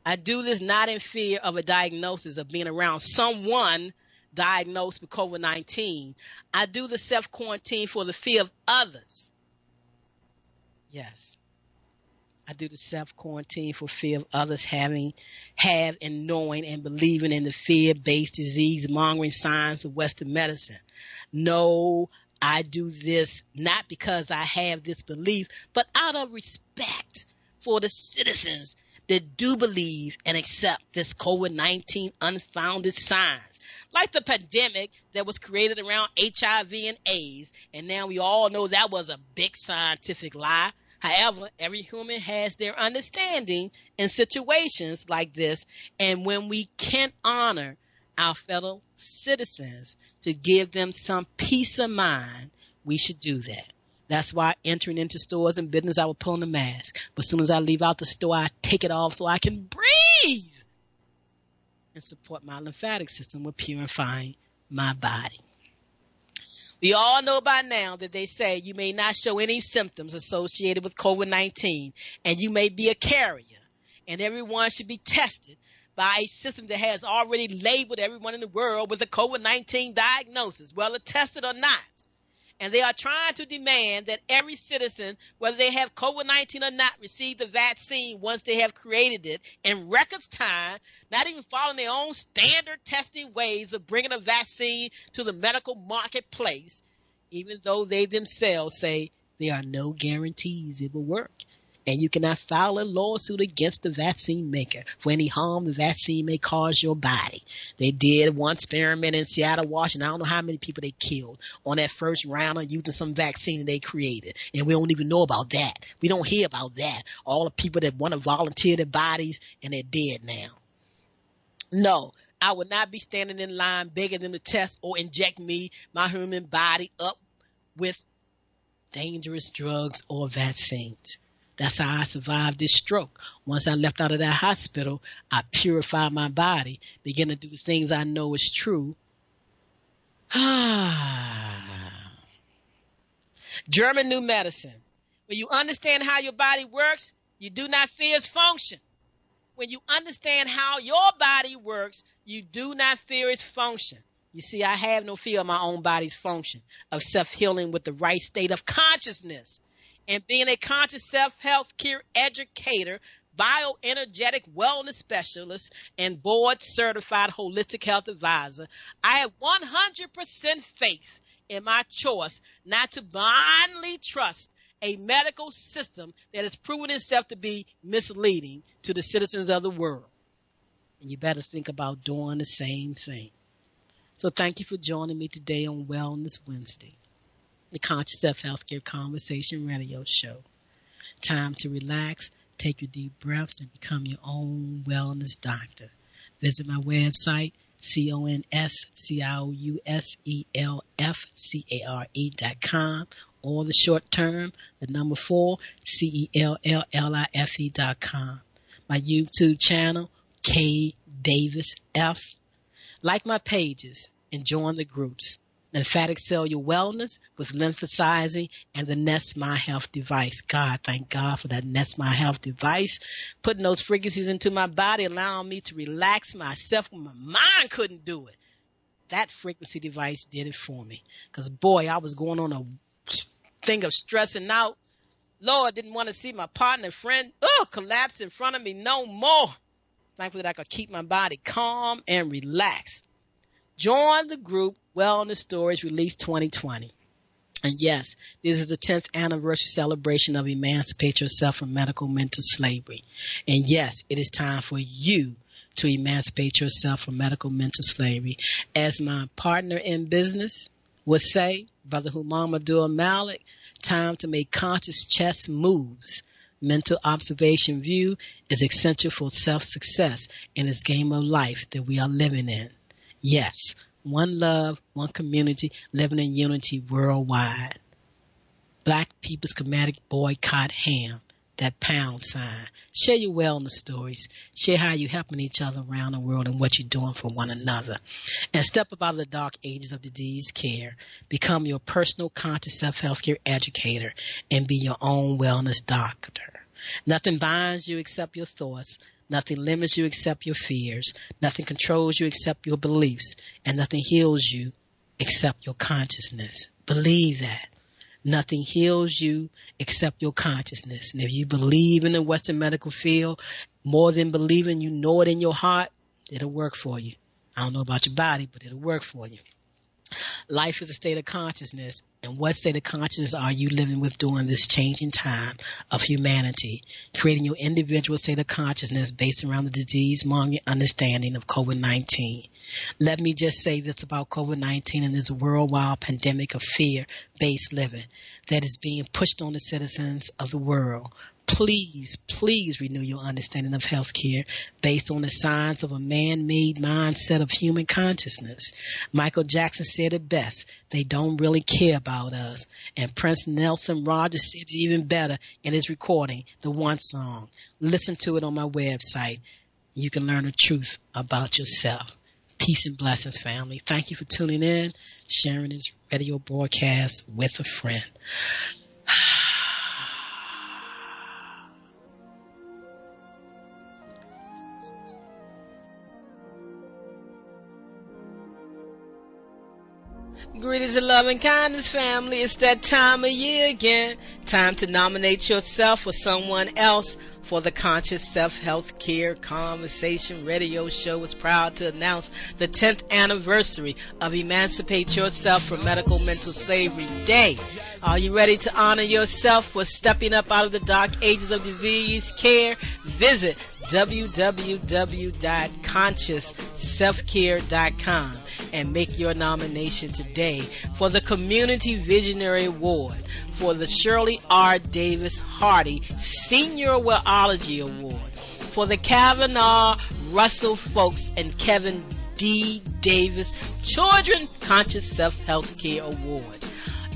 I do this not in fear of a diagnosis of being around someone diagnosed with COVID-19. I do the self-quarantine for the fear of others. Yes. I do the self-quarantine for fear of others have and knowing and believing in the fear-based disease mongering science of Western medicine. No, I do this not because I have this belief, but out of respect for the citizens that do believe and accept this COVID-19 unfounded science. Like the pandemic that was created around HIV and AIDS, and now we all know that was a big scientific lie. However, every human has their understanding in situations like this, and when we can honor our fellow citizens to give them some peace of mind, we should do that. That's why entering into stores and business, I will put on a mask. But as soon as I leave out the store, I take it off so I can breathe and support my lymphatic system with purifying my body. We all know by now that they say you may not show any symptoms associated with COVID-19 and you may be a carrier, and everyone should be tested by a system that has already labeled everyone in the world with a COVID-19 diagnosis, whether tested or not. And they are trying to demand that every citizen, whether they have COVID-19 or not, receive the vaccine once they have created it in records time, not even following their own standard testing ways of bringing a vaccine to the medical marketplace, even though they themselves say there are no guarantees it will work. And you cannot file a lawsuit against the vaccine maker for any harm the vaccine may cause your body. They did one experiment in Seattle, Washington. I don't know how many people they killed on that first round of using some vaccine that they created. And we don't even know about that. We don't hear about that. All the people that want to volunteer their bodies and they're dead now. No, I would not be standing in line begging them to test or inject me, my human body, up with dangerous drugs or vaccines. That's how I survived this stroke. Once I left out of that hospital, I purified my body, began to do the things I know is true. German New Medicine. When you understand how your body works, you do not fear its function. When you understand how your body works, you do not fear its function. You see, I have no fear of my own body's function, of self-healing with the right state of consciousness. And being a conscious self-healthcare educator bioenergetic wellness specialist and board-certified holistic health advisor, I have 100% faith in my choice not to blindly trust a medical system that has proven itself to be misleading to the citizens of the world. And you better think about doing the same thing. So thank you for joining me today on Wellness Wednesday, the Conscious Self-Healthcare Conversation Radio Show. Time to relax, take your deep breaths, and become your own wellness doctor. Visit my website, ConsciousSelfCare.com, or the short term, the number 4, CELLLIFE.com. My YouTube channel, K Davis F. Like my pages and join the groups. Lymphatic Cellular Wellness with lymphosizing and the Nest My Health device. God, thank God for that Nest My Health device. Putting those frequencies into my body, allowing me to relax myself when my mind couldn't do it. That frequency device did it for me. Because, boy, I was going on a thing of stressing out. Lord, didn't want to see my partner, friend, collapse in front of me no more. Thankfully, that I could keep my body calm and relaxed. Join the group Wellness Stories Release 2020. And yes, this is the 10th anniversary celebration of Emancipate Yourself from Medical Mental Slavery. And yes, it is time for you to emancipate yourself from medical mental slavery. As my partner in business would say, Brother Humam Abdul-Malik, time to make conscious chess moves. Mental observation view is essential for self-success in this game of life that we are living in. Yes, one love, one community, living in unity worldwide. Black People's Comedic Boycott Ham, that £. Share your wellness stories. Share how you're helping each other around the world and what you're doing for one another. And step up out of the dark ages of disease care. Become your personal conscious self-healthcare educator and be your own wellness doctor. Nothing binds you except your thoughts. Nothing limits you except your fears. Nothing controls you except your beliefs. And nothing heals you except your consciousness. Believe that. Nothing heals you except your consciousness. And if you believe in the Western medical field, more than believing, you know it in your heart, it'll work for you. I don't know about your body, but it'll work for you. Life is a state of consciousness. And what state of consciousness are you living with during this changing time of humanity? Creating your individual state of consciousness based around the disease-mongering understanding of COVID-19. Let me just say this about COVID-19 and this worldwide pandemic of fear-based living that is being pushed on the citizens of the world. Please, please renew your understanding of healthcare based on the science of a man-made mindset of human consciousness. Michael Jackson said it best. They don't really care about us. And Prince Nelson Rogers said it even better in his recording, the one song. Listen to it on my website. You can learn the truth about yourself. Peace and blessings, family. Thank you for tuning in, sharing this radio broadcast with a friend. Greetings and love and kindness, family. It's that time of year again. Time to nominate yourself or someone else for the Conscious Self-Healthcare Conversation Radio Show. Is proud to announce the 10th anniversary of Emancipate Yourself from Medical Mental Slavery Day. Are you ready to honor yourself for stepping up out of the dark ages of disease care? Visit www.consciousselfcare.com and make your nomination today for the Community Visionary Award, for the Shirley R. Davis Hardy Senior Wellology Award, for the Kavanaugh Russell Folks and Kevin D. Davis Children Conscious Self-Healthcare Award,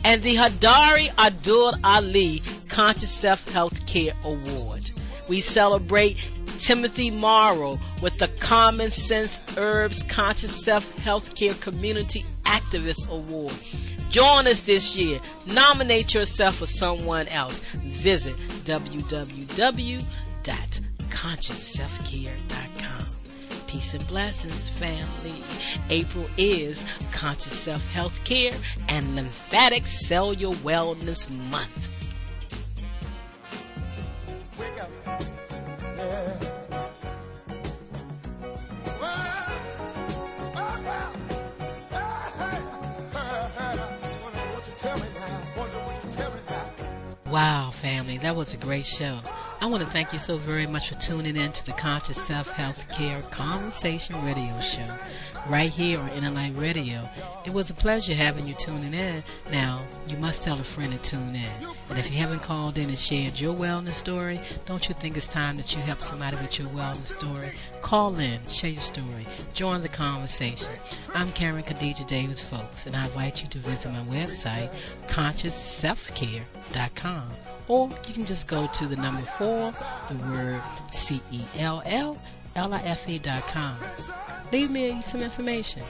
and the Hadari Abdul Ali Conscious Self-Healthcare Award. We celebrate Timothy Morrow with the Common Sense Herbs Conscious Self-Healthcare Community Activist Award. Join us this year. Nominate yourself or someone else. Visit www.consciousselfcare.com. Peace and blessings, family. April is Conscious Self-Healthcare and Lymphatic Cellular Wellness Month. Wake up. Yeah. Wow, family, that was a great show. I want to thank you so very much for tuning in to the Conscious Self-Healthcare Conversation Radio Show right here on Inner Radio. It was a pleasure having you tuning in. Now, you must tell a friend to tune in. And if you haven't called in and shared your wellness story, don't you think it's time that you help somebody with your wellness story? Call in, share your story, join the conversation. I'm Karen Khadijah Davis-Foulks, and I invite you to visit my website, ConsciousSelfCare.com. Or you can just go to the number 4, the word CELLLIFE.com. Leave me some information.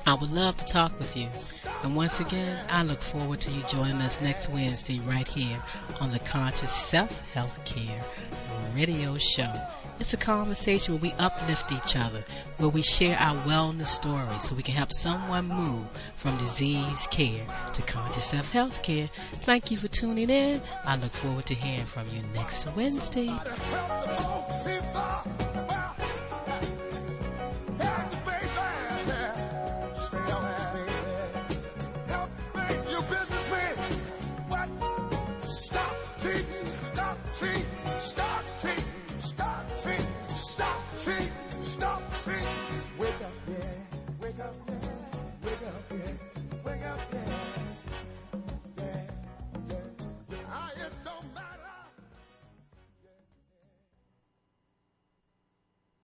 I would love to talk with you. And once again, I look forward to you joining us next Wednesday right here on the Conscious Self-Healthcare Radio Show. It's a conversation where we uplift each other, where we share our wellness stories so we can help someone move from disease care to conscious self-healthcare. Thank you for tuning in. I look forward to hearing from you next Wednesday. Stop cheating,